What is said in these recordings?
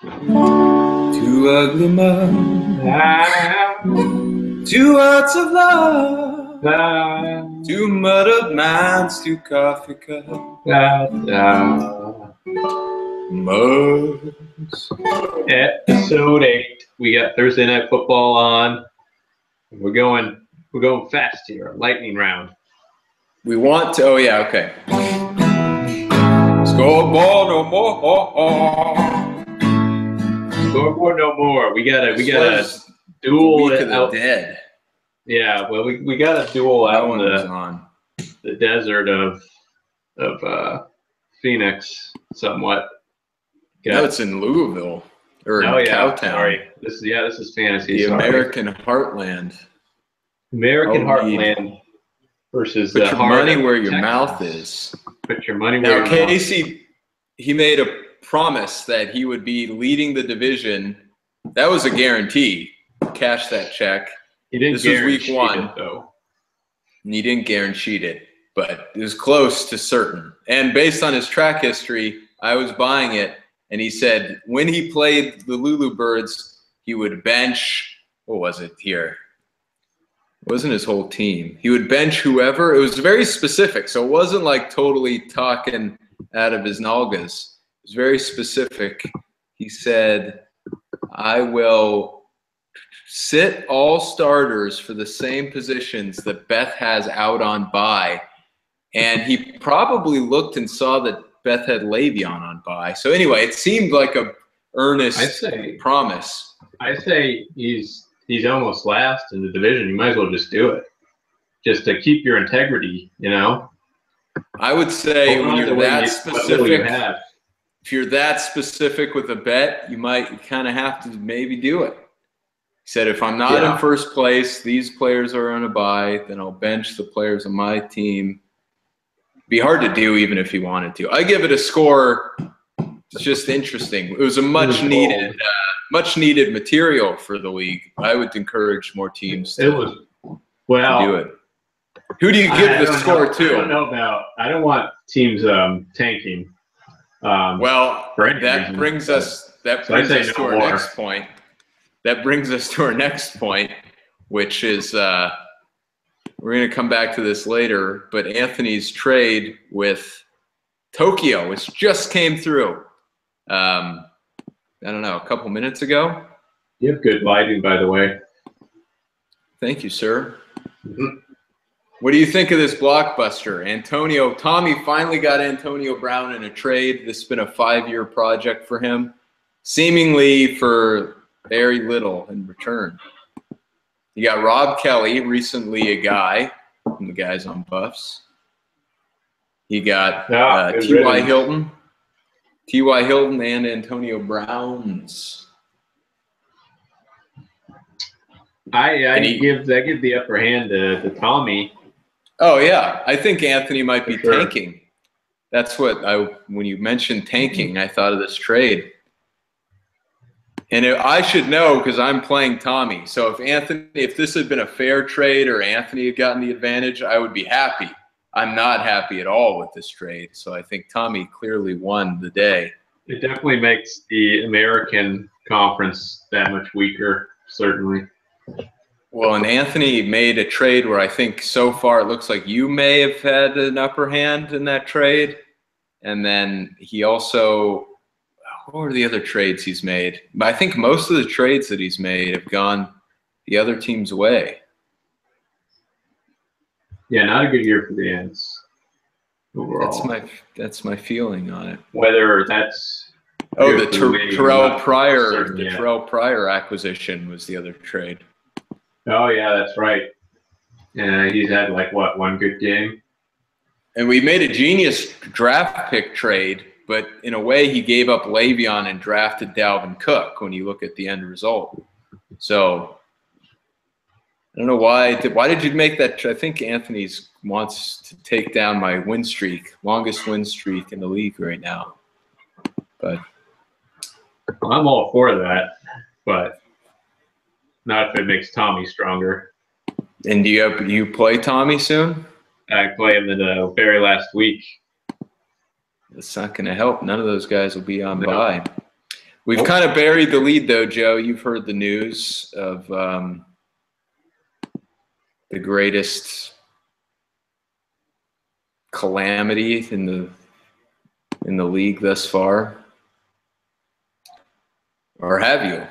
Two ugly men, two hearts of love, two muddled minds, two coffee cups, mugs. Episode 8. We got Thursday Night Football on. We're going fast here. Lightning round. We want to. Oh yeah, okay. Scoreboard no more. Scoreboard no more. We got a duel. Week of the Dead. Yeah, well, we got a duel out in the desert of Phoenix, somewhat. No, it's in Louisville or Cowtown. Sorry. This is fantasy. The American Heartland. American Heartland versus Put the your heart money of where your Texas. mouth is. Put your money where Now, your mouth Casey, he made a promise that he would be leading the division. That was a guarantee. Cash that check. He didn't. This was week 1, it, though. And he didn't guarantee it, but it was close to certain. And based on his track history, I was buying it. And he said when he played the Lulu Birds, he would bench. What was it here? It wasn't his whole team. He would bench whoever. It was very specific, so it wasn't like totally talking out of his nalgas. It was very specific. He said, I will sit all starters for the same positions that Beth has out on bye. And he probably looked and saw that Beth had Le'Veon on bye. So anyway, it seemed like a earnest promise. I say he's almost last in the division. You might as well just do it, just to keep your integrity. You know. I would say when you're that specific, if you're that specific with a bet, you kind of have to maybe do it. He said, if I'm not in first place, these players are on a bye, then I'll bench the players on my team. Be hard to do even if he wanted to. I give it a score. It's just interesting. It was a much needed material for the league. I would encourage more teams to do it. Who do you give the score to? I don't want teams tanking. That brings us to our next point. That brings us to our next point, which is we're going to come back to this later, but Anthony's trade with Tokyo, which just came through, I don't know, a couple minutes ago. You have good lighting, by the way. Thank you, sir. Mm-hmm. What do you think of this blockbuster? Tommy finally got Antonio Brown in a trade. This has been a 5-year project for him, seemingly for very little in return. You got Rob Kelly, recently a guy from the guys on Buffs. You got T.Y. Hilton. T.Y. Hilton and Antonio Browns. I give the upper hand to Tommy. Oh yeah, I think Anthony might be tanking. That's what when you mentioned tanking, I thought of this trade. And I should know because I'm playing Tommy. So if this had been a fair trade or Anthony had gotten the advantage, I would be happy. I'm not happy at all with this trade. So I think Tommy clearly won the day. It definitely makes the American Conference that much weaker, certainly. Well, and Anthony made a trade where I think so far it looks like you may have had an upper hand in that trade. And then he also... What are the other trades he's made? I think most of the trades that he's made have gone the other team's way. Yeah, not a good year for the Ants overall. That's my feeling on it. Whether that's the Terrell Pryor, Terrell Pryor acquisition was the other trade. Oh yeah, that's right. Yeah, he's had one good game. And we made a genius draft pick trade. But in a way, he gave up Le'Veon and drafted Dalvin Cook when you look at the end result. So I don't know why. Why did you make that? I think Anthony wants to take down my win streak, longest win streak in the league right now. But I'm all for that, but not if it makes Tommy stronger. And do you play Tommy soon? I play him in the very last week. It's not going to help. None of those guys will be on bye. We've kind of buried the lead, though, Joe. You've heard the news of the greatest calamity in the league thus far, or have you?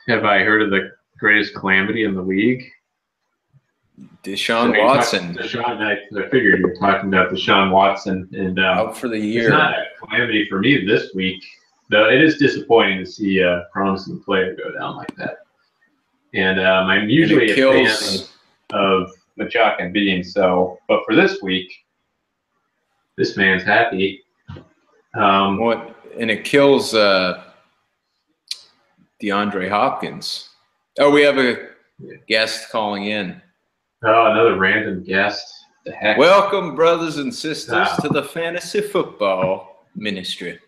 Have I heard of the greatest calamity in the league? Deshaun Watson. I figured you were talking about Deshaun Watson, and out for the year. It's not a calamity for me this week, though. It is disappointing to see a promising player go down like that. And I'm usually a fan of Machak and Bean, but for this week, this man's happy. And it kills DeAndre Hopkins. Oh, we have a guest calling in. Oh, another random guest. The heck? Welcome, brothers and sisters, to the Fantasy Football Ministry.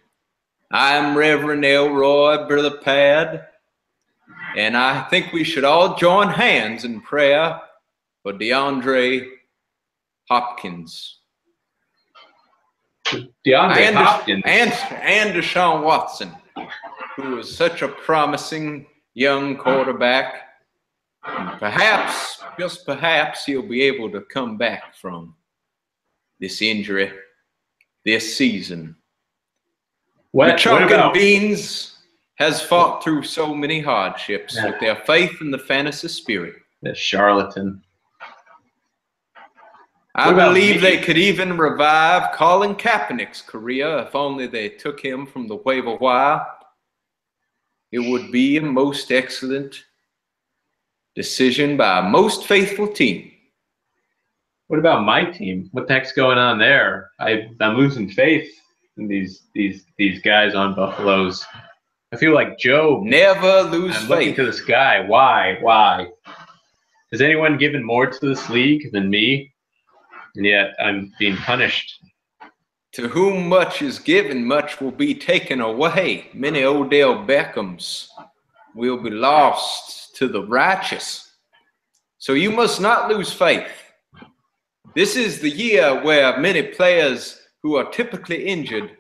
I'm Reverend Elroy, Brother Pad, and I think we should all join hands in prayer for DeAndre Hopkins. Hopkins. And Deshaun Watson, who is such a promising young quarterback. And perhaps, just perhaps, he'll be able to come back from this injury this season. Machak and Beans has fought through so many hardships with their faith in the fantasy spirit. The charlatan. I believe they could even revive Colin Kaepernick's career if only they took him from the waiver wire. It would be a most excellent decision by a most faithful team. What about my team? What the heck's going on there? I'm losing faith in these guys on Buffalo's. I feel like Joe. Never lose faith. Looking to the sky. Why? Has anyone given more to this league than me? And yet I'm being punished. To whom much is given, much will be taken away. Many Odell Beckhams will be lost to the righteous. So you must not lose faith. This is the year where many players who are typically injured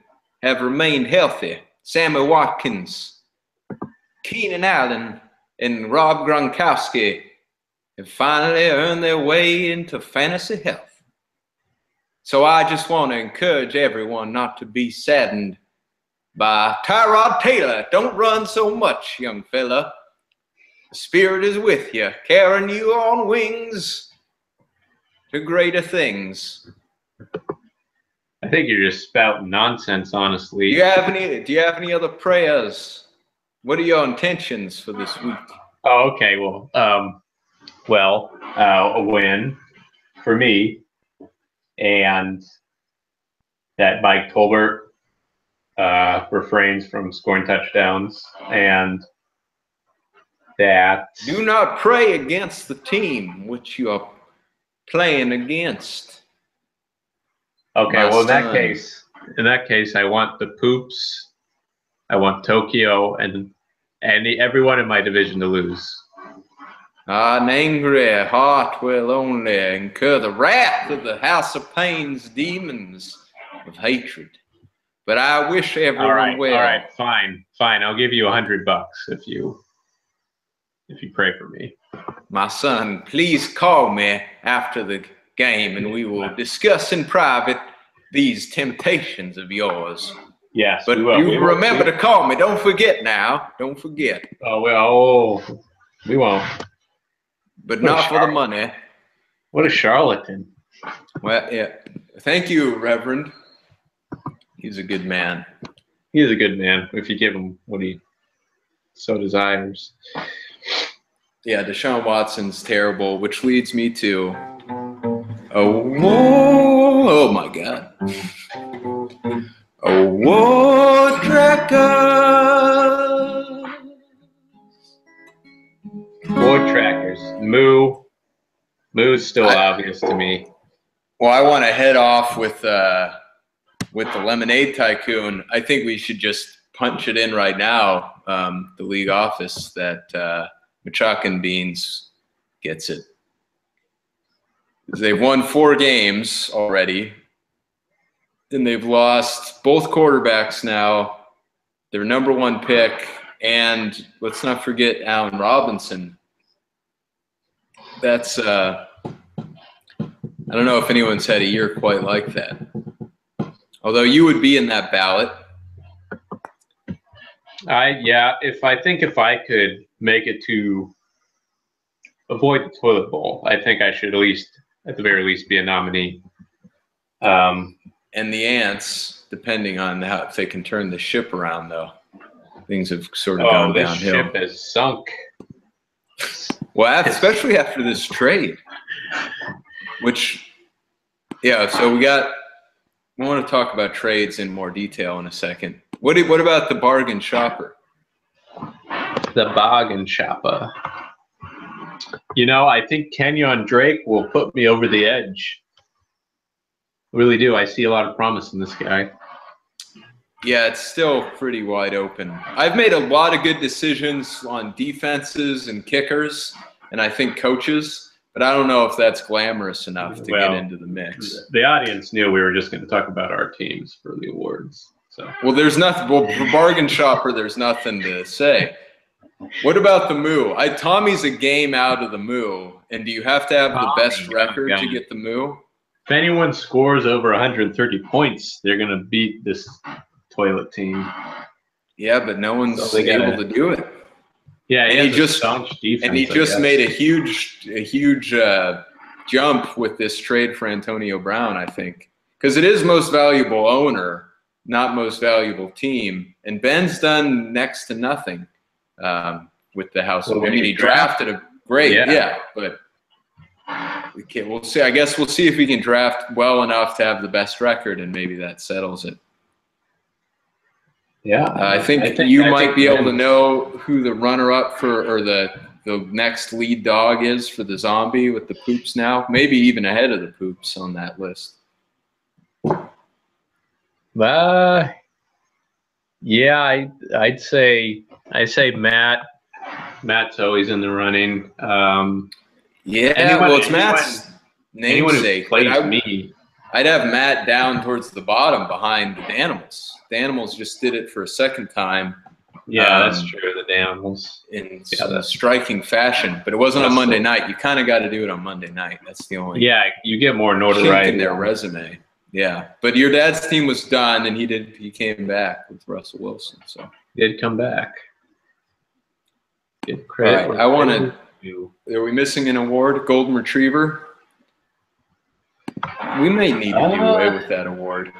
have remained healthy. Sammy Watkins, Keenan Allen, and Rob Gronkowski have finally earned their way into fantasy health. So I just want to encourage everyone not to be saddened by Tyrod Taylor. Don't run so much, young fella. The Spirit is with you, carrying you on wings to greater things. I think you're just spouting nonsense, honestly. Do you have any other prayers? What are your intentions for this week? Oh, okay. Well, a win for me, and that Mike Tolbert refrains from scoring touchdowns, and that do not pray against the team which you are playing against. Okay, well, in that case, I want the Poops, I want Tokyo, and everyone in my division to lose. An angry heart will only incur the wrath of the House of Pain's demons of hatred. But I wish everyone well. All right, fine. I'll give you $100 if you pray for me. My son, please call me after the game, and we will discuss in private these temptations of yours. Yes, but you remember to call me. Don't forget now. Don't forget. Oh, well, we won't. But not for the money. What a charlatan. Well, yeah. Thank you, Reverend. He's a good man. He is a good man if you give him what he so desires. Yeah, Deshaun Watson's terrible, which leads me to oh my God. Award tracker. Award trackers. Moo's still obvious to me. Well, I want to head off with the Lemonade Tycoon. I think we should just punch it in right now. The league office that Machak and Beans gets it. They've won 4 games already, and they've lost both quarterbacks now their number 1 pick, and let's not forget Allen Robinson. That's I don't know if anyone's had a year quite like that. Although you would be in that ballot. If I could make it to avoid the toilet bowl, I think I should at the very least be a nominee. And the Ants, depending on if they can turn the ship around, though, things have sort of gone downhill. The ship has sunk. Well, especially after this trade, which, so we want to talk about trades in more detail in a second. What about the bargain shopper? The bargain shopper. I think Kenyon Drake will put me over the edge. I really do. I see a lot of promise in this guy. Yeah, it's still pretty wide open. I've made a lot of good decisions on defenses and kickers, and I think coaches, but I don't know if that's glamorous enough to get into the mix. The audience knew we were just going to talk about our teams for the awards. So. Well, there's nothing. Well, for bargain shopper, there's nothing to say. What about the Moo? Tommy's a game out of the Moo, and do you have to have the best record to get the Moo? If anyone scores over 130 points, they're going to beat this toilet team. Yeah, but no one's able to do it. Yeah, and he just made a huge jump with this trade for Antonio Brown, I think, because it is most valuable owner, not most valuable team. And Ben's done next to nothing with the house. Well, he drafted a great, but we'll see. I guess we'll see if we can draft well enough to have the best record, and maybe that settles it. Yeah, I think you might be able to know who the runner-up or the next lead dog is for the zombie with the poops now. Maybe even ahead of the poops on that list. Yeah, I'd say Matt. Matt's always in the running. It's Matt's namesake. I'd have Matt down towards the bottom behind the Danimals. The Animals just did it for a second time. Yeah, that's true. The Danimals in striking fashion, but it wasn't on Monday night. You kind of got to do it on Monday night. That's the only. Yeah, you get more notoriety in their resume. Yeah, but your dad's team was done, and he came back with Russell Wilson. So he did come back. Good credit. All right, I wanted. Are we missing an award? Golden Retriever. We may need to do away with that award.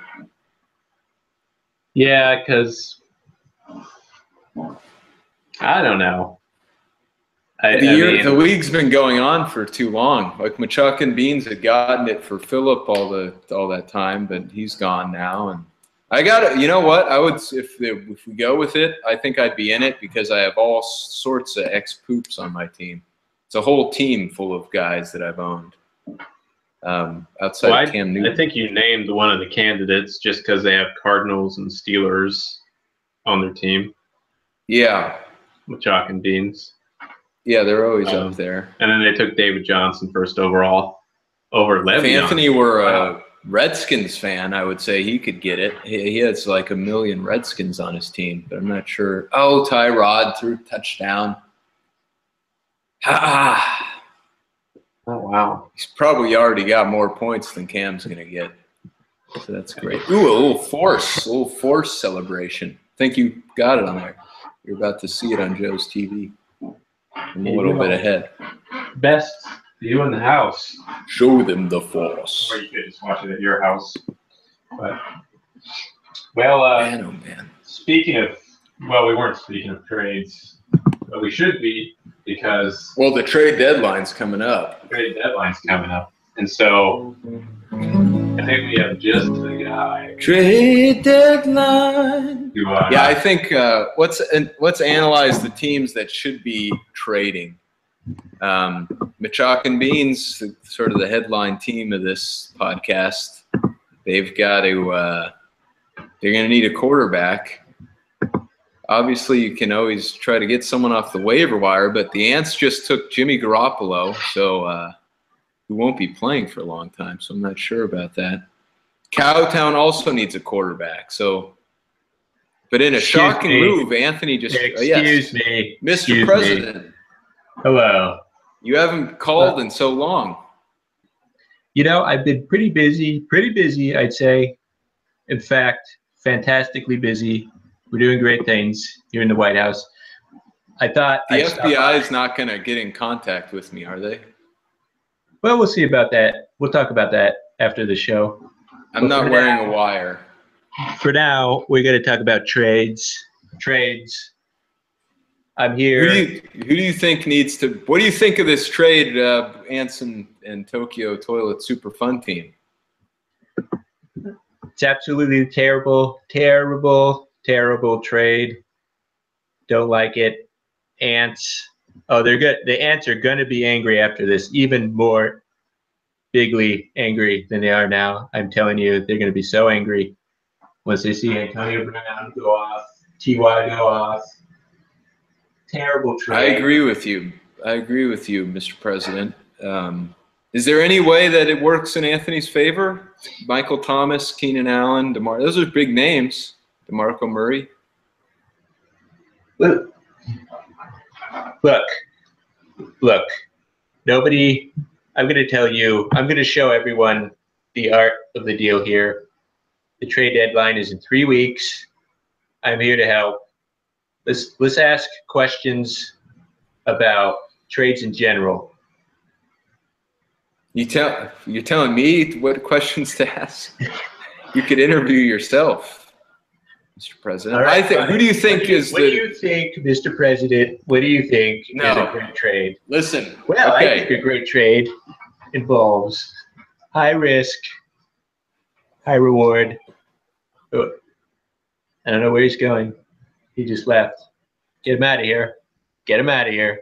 Yeah, because I don't know. The league's been going on for too long. Like Machuk and Beans had gotten it for Phillip all that time, but he's gone now. And I got it. You know what? I would if we go with it. I think I'd be in it because I have all sorts of ex-poops on my team. It's a whole team full of guys that I've owned. Outside of Cam Newton. I think you named one of the candidates just because they have Cardinals and Steelers on their team. Yeah. Machuk and Beans. Yeah, they're always up there. And then they took David Johnson first overall over Le'Veon. If Anthony were a Redskins fan, I would say he could get it. He has like 1 million Redskins on his team, but I'm not sure. Oh, Tyrod threw a touchdown. Oh, wow. He's probably already got more points than Cam's going to get. So that's great. Ooh, a little force celebration. I think you got it on there. You're about to see it on Joe's TV. I'm a little bit ahead. Best view in the house. Show them the force. Or you could just watch it at your house. But, man, oh man. Speaking of, we weren't speaking of trades, but we should be. Because the trade deadline's coming up. And so I think we have just the guy. Trade deadline. I think let's analyze the teams that should be trading. Machuk and Beans, sort of the headline team of this podcast. They've got to. They're going to need a quarterback. Obviously, you can always try to get someone off the waiver wire, but the Ants just took Jimmy Garoppolo, so he won't be playing for a long time, so I'm not sure about that. Cowtown also needs a quarterback, so But in a shocking move, Anthony just excuse me, Mr. President. Hello. You haven't called in so long. You know, I've been pretty busy, I'd say. In fact, fantastically busy. We're doing great things here in the White House. I thought the FBI is not going to get in contact with me, are they? Well, we'll see about that. We'll talk about that after the show. I'm not wearing a wire. For now, we're going to talk about trades. I'm here. Who do you think needs to? What do you think of this trade, Anson and Tokyo Toilet Super Fun Team? It's absolutely terrible trade. Don't like it. Ants. Oh, they're good. The ants are going to be angry after this, even more bigly angry than they are now. I'm telling you, they're going to be so angry once they see Antonio Brown go off, T.Y. go off. Terrible trade. I agree with you, Mr. President. Is there any way that it works in Anthony's favor? Michael Thomas, Keenan Allen, those are big names. DeMarco Murray. Look. Nobody. I'm going to show everyone the art of the deal here. The trade deadline is in 3 weeks. I'm here to help. Let's ask questions about trades in general. You're telling me what questions to ask? You could interview yourself, Mr. President. Right, who do you think What do you think, Mr. President? What do you think is a great trade? Listen. Well, okay. I think a great trade involves high risk, high reward. Oh, I don't know where he's going. He just left. Get him out of here. Get him out of here.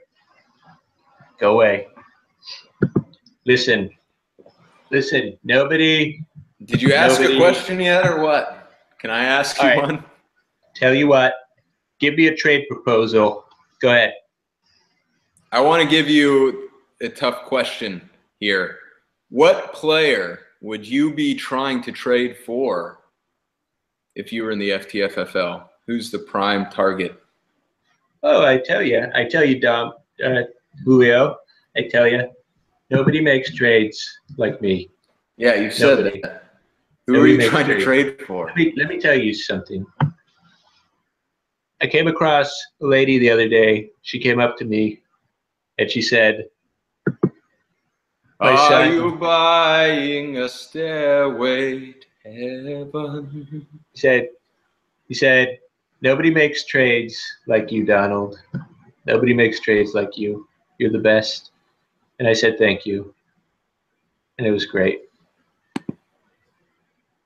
Go away. Listen. Nobody. Did you ask a question yet, or what? Can I ask you one? Tell you what. Give me a trade proposal. Go ahead. I want to give you a tough question here. What player would you be trying to trade for if you were in the FTFFL? Who's the prime target? Oh, I tell you, Dom, Julio, I tell you, nobody makes trades like me. Yeah, you said that. Who are you trying to trade for? Let me tell you something. I came across a lady the other day. She came up to me and she said, "Are you buying a stairway to heaven?" He said, "Nobody makes trades like you, Donald. Nobody makes trades like you. You're the best." And I said, "Thank you." And it was great.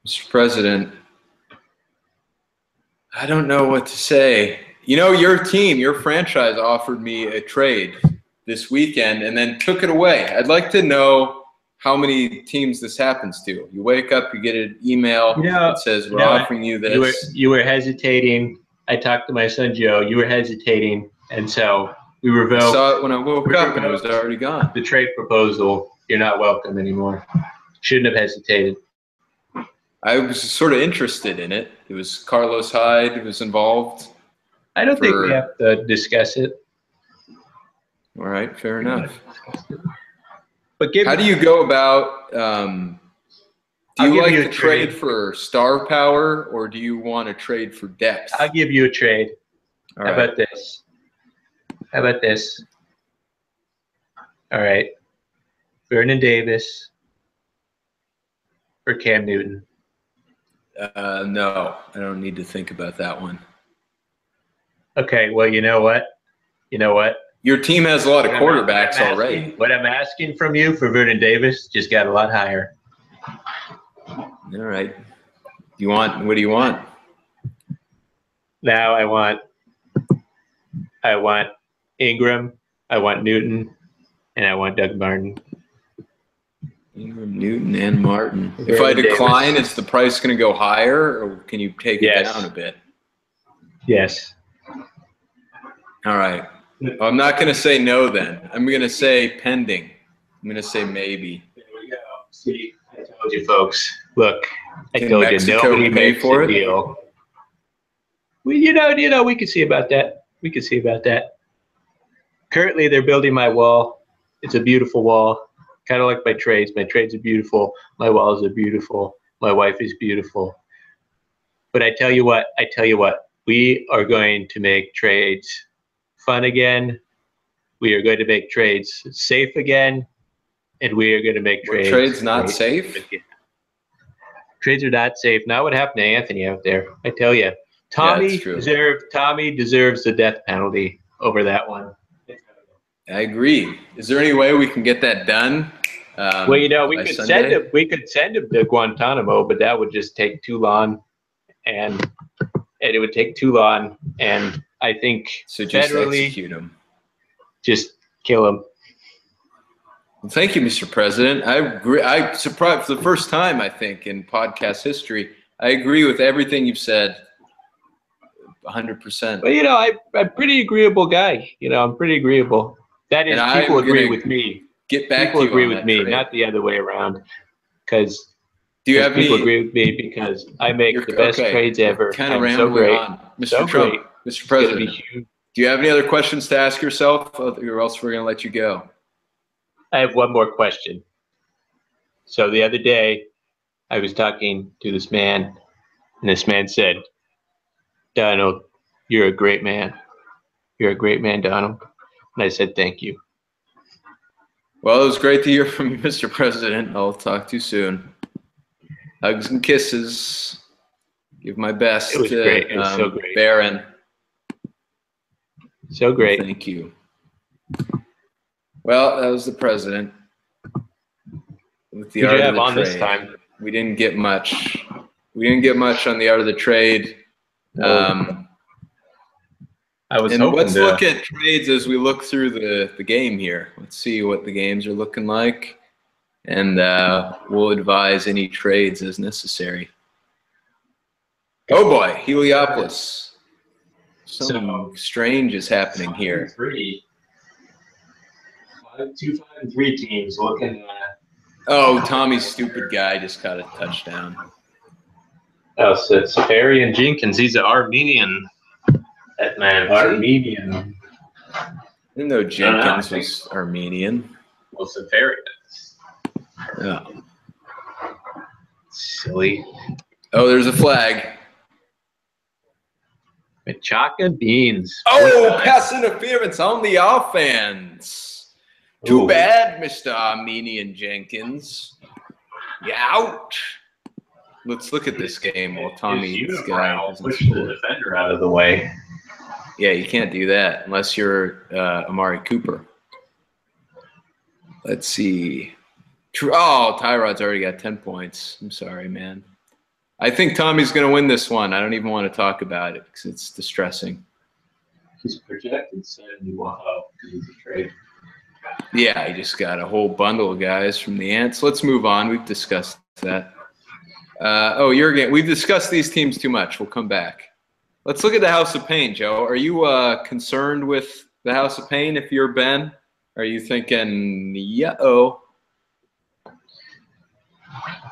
Mr. President, I don't know what to say. You know, your team, your franchise offered me a trade this weekend and then took it away. I'd like to know how many teams this happens to. You wake up, you get an email that says, we're offering you this. You were hesitating. I talked to my son, Joe. You were hesitating. And so we revoked. I saw it when I woke up and it was already gone. The trade proposal, you're not welcome anymore. Shouldn't have hesitated. I was sort of interested in it. It was Carlos Hyde was involved. I don't think we have to discuss it. All right, fair enough. But how do you go about? Do you like to trade for star power, or do you want to trade for depth? I'll give you a trade. How about this? How about this? All right, Vernon Davis for Cam Newton. No, I don't need to think about that one. Okay, well, you know what? Your team has a lot of quarterbacks already. What I'm asking from you for Vernon Davis just got a lot higher. All right. What do you want? Now I want Ingram, I want Newton, and I want Doug Martin. Ingram, Newton, and Martin. If I decline, is the price going to go higher, or can you take it down a bit? Yes. All right. Well, I'm not going to say no then. I'm going to say pending. I'm going to say maybe. There we go. See, I told you, folks. Look, I told you, Mexico nobody makes for a deal. We could see about that. We could see about that. Currently, they're building my wall. It's a beautiful wall, kind of like my trades. My trades are beautiful. My walls are beautiful. My wife is beautiful. But I tell you what, we are going to make trades fun again. We are going to make trades safe again. And we are going to make trades. Trades not safe? Again. Trades are not safe. Not what happened to Anthony out there. I tell you. Tommy deserves the death penalty over that one. I agree. Is there any way we can get that done? Well, we could send him to Guantanamo, but that would just take too long, and it would take too long. And I think so. Just federally, execute him. Just kill him. Well, thank you, Mr. President. I agree. I surprised for the first time, I think, in podcast history. I agree with everything you've said. 100%. But I'm a pretty agreeable guy. I'm pretty agreeable. That is, people agree with me. Get back people to you agree on with that me, trade. not the other way around. Because people agree with me because I make the best trades ever. Kind of I'm rambling so great. on, Mr. Trump, great. Mr. President. Do you have any other questions to ask yourself, or else we're going to let you go? I have one more question. So the other day, I was talking to this man, and this man said, "Donald, you're a great man. You're a great man, Donald." And I said, "Thank you." Well, it was great to hear from you, Mr. President. I'll talk to you soon. Hugs and kisses. Give my best to great. It was so great. Barron. So great. Thank you. Well, that was the president. With the Who'd art you of have the on trade. this time? We didn't get much. We didn't get much on the art of the trade. I was and hoping let's to look at trades as we look through the game here. Let's see what the games are looking like, and we'll advise any trades as necessary. Oh boy, Heliopolis. Something strange is happening here. 2, 5, and 3 teams looking. Oh, Tommy's stupid guy just caught a touchdown. Oh, so it's Safari and Jenkins. He's an Armenian. That man, Armenian. I didn't know Jenkins was Armenian. Well, Safari is. Oh. Silly. Oh, there's a flag. Machaca Beans. Oh, pass interference on the offense. Too Ooh. bad, Mr. Armenian Jenkins. You're out. Let's look at this game while Tommy's guy doesn't push the defender out of the way. Yeah, you can't do that unless you're Amari Cooper. Let's see. Oh, Tyrod's already got 10 points. I'm sorry, man. I think Tommy's going to win this one. I don't even want to talk about it because it's distressing. He's projected 71 because he's a trade. Yeah, he just got a whole bundle of guys from the Ants. Let's move on. We've discussed that. We've discussed these teams too much. We'll come back. Let's look at the House of Pain, Joe. Are you concerned with the House of Pain if you're Ben? Are you thinking, yeah-oh?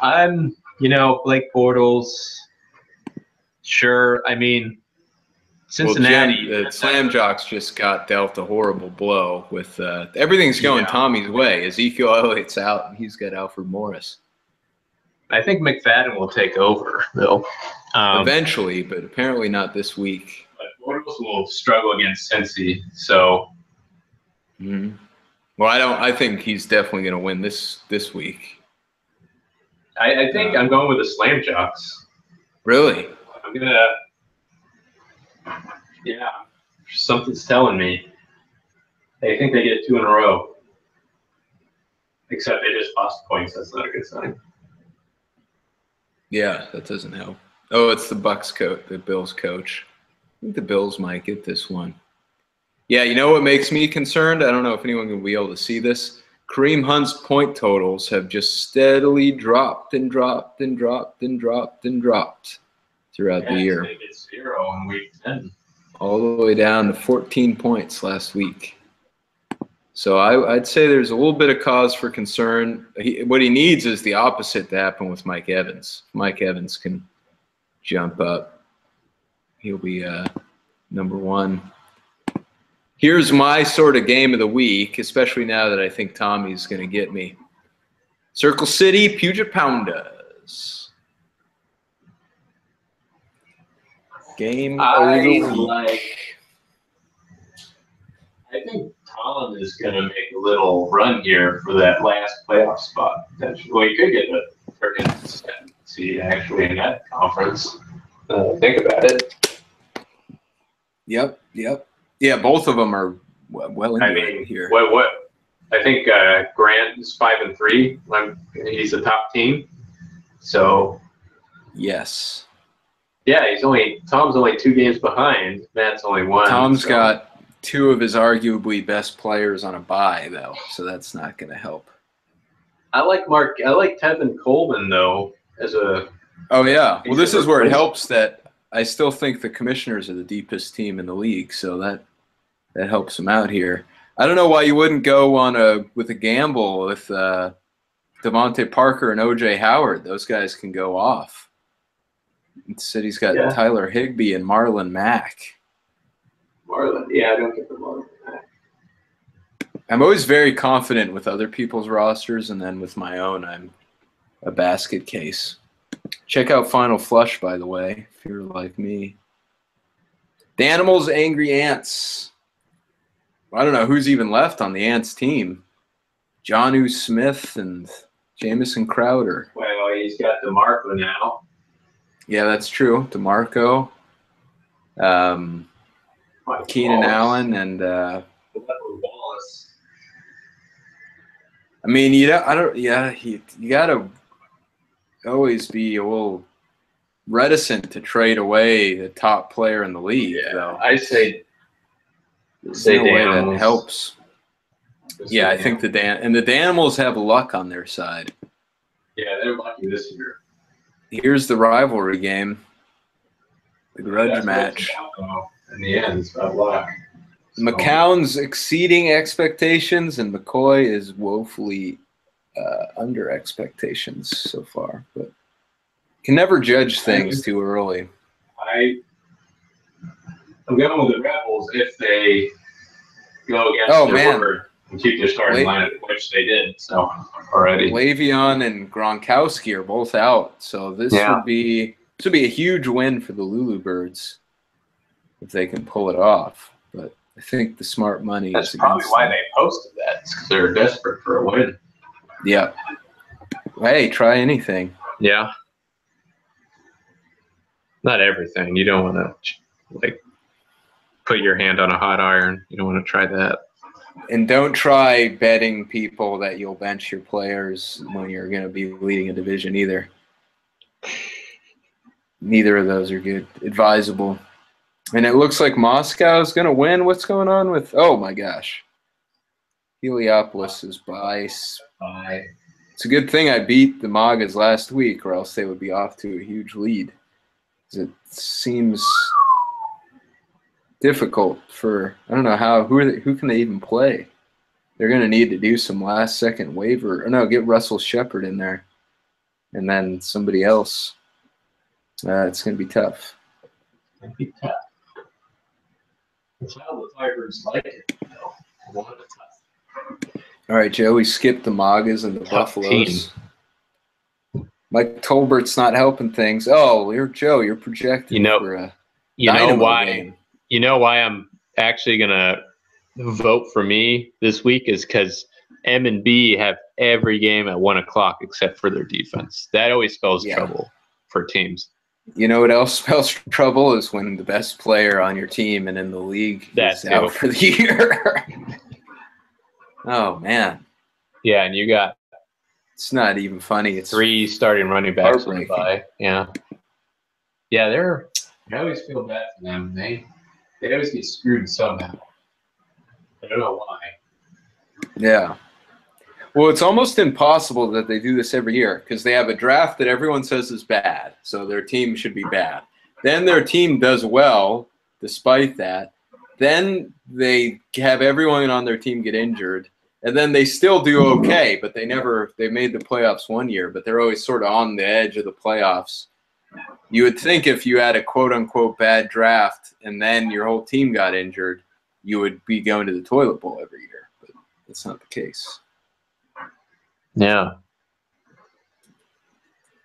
I'm, Blake Bortles. Sure. I mean, Cincinnati. Well, the Slam Jocks just got dealt a horrible blow with everything's going Tommy's way. Ezekiel Elliott's out, and he's got Alfred Morris. I think McFadden will take over, though. Eventually, but apparently not this week. But Bortles will struggle against Cincy, so. Mm-hmm. Well, I think he's definitely going to win this week. I think I'm going with the Slam Jocks. Really? I'm gonna. Yeah, something's telling me. I think they get 2 in a row. Except they just lost points. That's not a good sign. Yeah, that doesn't help. Oh, it's the Bucks coach, the Bills coach. I think the Bills might get this one. Yeah, you know what makes me concerned? I don't know if anyone will be able to see this. Kareem Hunt's point totals have just steadily dropped and dropped and dropped and dropped and dropped throughout the year. It's 0 in week 10. All the way down to 14 points last week. So I'd say there's a little bit of cause for concern. What he needs is the opposite to happen with Mike Evans. Mike Evans can jump up. he'll be number one. Here's my sort of game of the week, especially now that I think Tommy's going to get me. Circle City, Puget Pounders. Game I think Tom is going to make a little run here for that last playoff spot. Well, he could get a freaking seed actually in that conference. Think about it. Yep. Yeah, both of them are well into it here. What? I think Grant is 5-3. He's a top team. So. Yes. Yeah, Tom's only 2 games behind. Matt's only 1. Tom's got 2 of his arguably best players on a bye though, so that's not going to help. I like Tevin Coleman though as a. Oh yeah, well this is where it helps that I still think the Commissioners are the deepest team in the league, so that helps them out here. I don't know why you wouldn't go with a gamble with Devontae Parker and O.J. Howard. Those guys can go off. City's got Tyler Higbee and Marlon Mack. Yeah, I don't get the Marlon Mack. I'm always very confident with other people's rosters, and then with my own, I'm a basket case. Check out Final Flush, by the way, if you're like me. Danimals, Angry Ants. I don't know who's even left on the Ants team. Jonnu Smith and Jamison Crowder. Well, he's got DeMarco now. Yeah, that's true. DeMarco, Keenan Allen, and Wallace. I mean, you gotta always be a little reticent to trade away the top player in the league. Yeah, though. I say no way that helps. Yeah, I think the Danimals have luck on their side. Yeah, they're lucky this year. Here's the rivalry game, the grudge match. In the end, it's about luck. So. McCown's exceeding expectations, and McCoy is woefully under expectations so far. But can never judge things too early. I'm going with the Rebels if they go against their word and keep their starting lineup, which they did. So already, Le'Veon and Gronkowski are both out, so this would be a huge win for the Lulu Birds if they can pull it off. But I think the smart money. That's probably why they posted that. It's because they're desperate for a win. Yeah. Hey, try anything. Yeah. Not everything. You don't want to put your hand on a hot iron. You don't want to try that. And don't try betting people that you'll bench your players when you're going to be leading a division either. Neither of those are good. Advisable. And it looks like Moscow's going to win. What's going on with – oh, my gosh. Heliopolis is by. It's a good thing I beat the Magas last week, or else they would be off to a huge lead. It seems difficult for – I don't know how – who can they even play? They're going to need to do some last-second waiver – or no, get Russell Shepard in there and then somebody else. It's going to be tough. It's going to be tough. That's how the Tigers like it. All right, Joe, we skipped the Magas and the Buffaloes. Mike Tolbert's not helping things. Oh, you're projecting for a Dynamo game. You know why I'm actually going to vote for me this week is because M and B have every game at 1 o'clock except for their defense. That always spells trouble for teams. You know what else spells trouble is when the best player on your team and in the league is out for the year. Oh, man. Yeah, and you got it's not even funny. It's 3 starting running backs on the bye. Yeah. Yeah, I always feel bad for them. They always get screwed somehow. I don't know why. Yeah. Well, it's almost impossible that they do this every year because they have a draft that everyone says is bad, so their team should be bad. Then their team does well despite that. Then they have everyone on their team get injured, and then they still do okay, but they made the playoffs one year, but they're always sort of on the edge of the playoffs. You would think if you had a quote-unquote bad draft and then your whole team got injured, you would be going to the toilet bowl every year. But that's not the case. Yeah.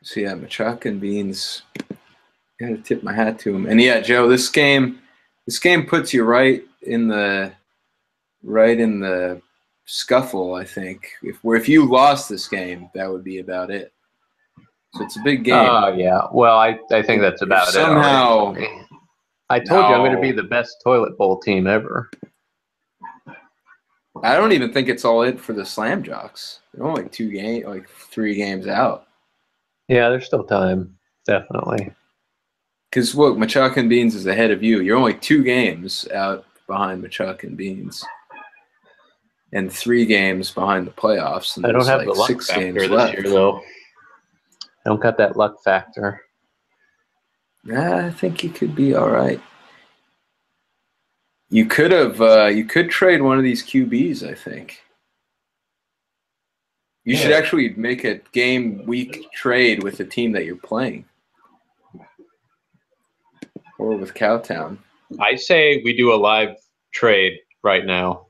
So, yeah, Machaka and Beans, got to tip my hat to him. And, yeah, Joe, this game puts you right in the scuffle, I think. If you lost this game, that would be about it. So it's a big game. Oh, yeah. Well, I think that's about it. Somehow. I told you I'm going to be the best toilet bowl team ever. I don't even think it's all it for the Slam Jocks. They're only 3 games out. Yeah, there's still time. Definitely. Because, look, Machaka and Beans is ahead of you. You're only 2 games out behind Machaka and Beans. And 3 games behind the playoffs. And I don't have like the luck 6 factor games this left. year, though. I don't got that luck factor. I think you could be all right. You could trade one of these QBs, I think. You should actually make a game week trade with the team that you're playing. Or with Cowtown. I say we do a live trade right now.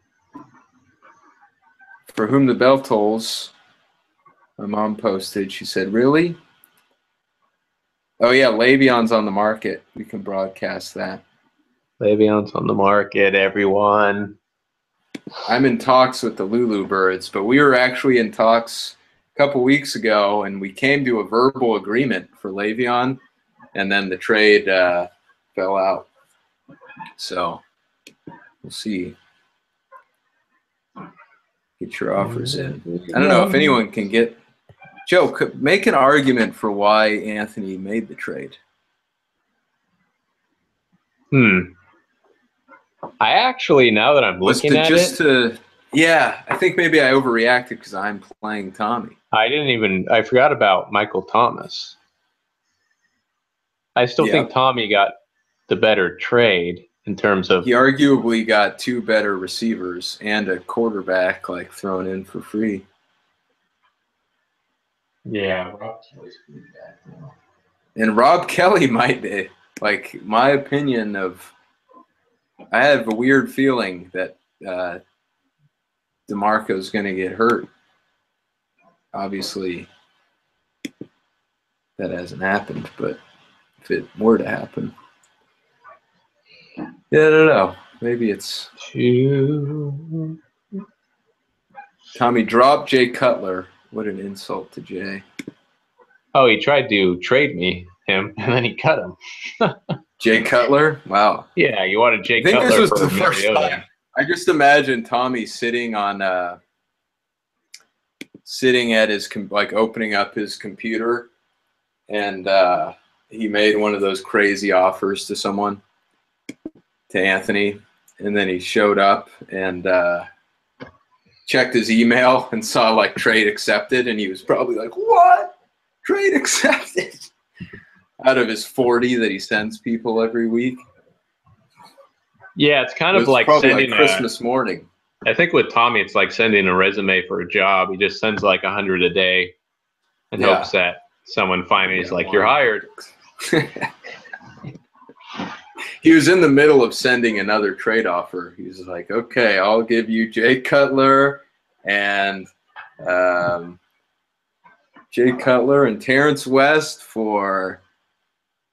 For whom the bell tolls, my mom posted, she said, really? Oh, yeah, Le'Veon's on the market. We can broadcast that. Le'Veon's on the market, everyone. I'm in talks with the Lulu Birds, but we were actually in talks a couple weeks ago, and we came to a verbal agreement for Le'Veon, and then the trade fell out. So we'll see. Get your offers in. I don't know if anyone can get – Joe, make an argument for why Anthony made the trade. I actually, now that I'm looking at it, yeah, I think maybe I overreacted because I'm playing Tommy. I forgot about Michael Thomas. I still think Tommy got the better trade in terms of. He arguably got 2 better receivers and a quarterback thrown in for free. Yeah, Rob Kelly's coming back now. And Rob Kelly might be, my opinion of. I have a weird feeling that DeMarco's going to get hurt. Obviously, that hasn't happened, but if it were to happen, I don't know. Maybe it's Tommy dropped Jay Cutler. What an insult to Jay. Oh, he tried to trade him, and then he cut him. Jay Cutler? Wow. Yeah, you wanted Jay Cutler. I think this was for the first time. I just imagine Tommy sitting at his opening up his computer, and he made one of those crazy offers to someone, to Anthony, and then he showed up and checked his email and saw trade accepted, and he was probably like, "What? Trade accepted?" Out of his 40 that he sends people every week. Yeah, it's kind of like sending Christmas morning. I think with Tommy, it's like sending a resume for a job. He just sends 100 a day and hopes that someone finally is like, "You're hired." He was in the middle of sending another trade offer. He was like, "Okay, I'll give you Jay Cutler and Terrence West for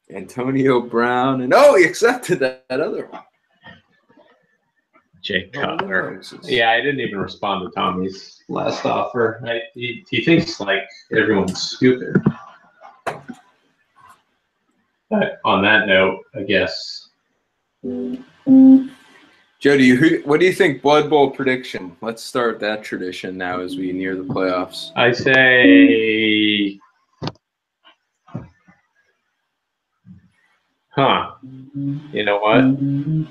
Antonio Brown." And he accepted that other one. Jay Cutler. Yeah, I didn't even respond to Tommy's last offer. He thinks everyone's stupid. But on that note, I guess. Joe, what do you think? Blood Bowl prediction. Let's start that tradition now as we near the playoffs. I say. You know what? I'm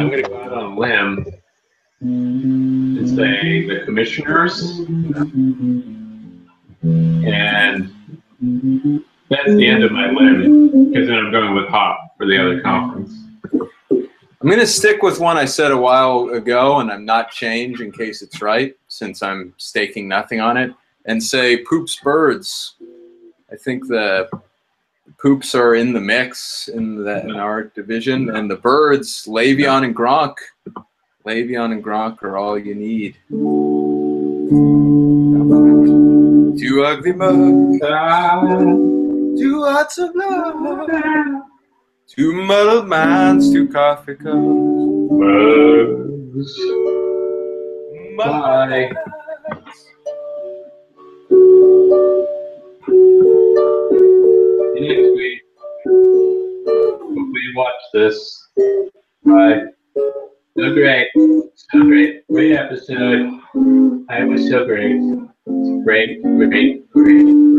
going to go out on a limb and say the Commissioners. And that's the end of my limb, because then I'm going with Hop for the other conference. I'm going to stick with one I said a while ago, and I'm not change in case it's right, since I'm staking nothing on it, and say Poops Birds I think the Poops are in the mix in our division, and the Birds, Le'Veon and Gronk. Le'Veon and Gronk are all you need. Two ugly mugs, two hearts of love, two muddled minds, two coffee cups. Mugs. Bye. See you next week. Hopefully you watch this. Bye. So great. So great. Great episode. I was so great. Great, great, great.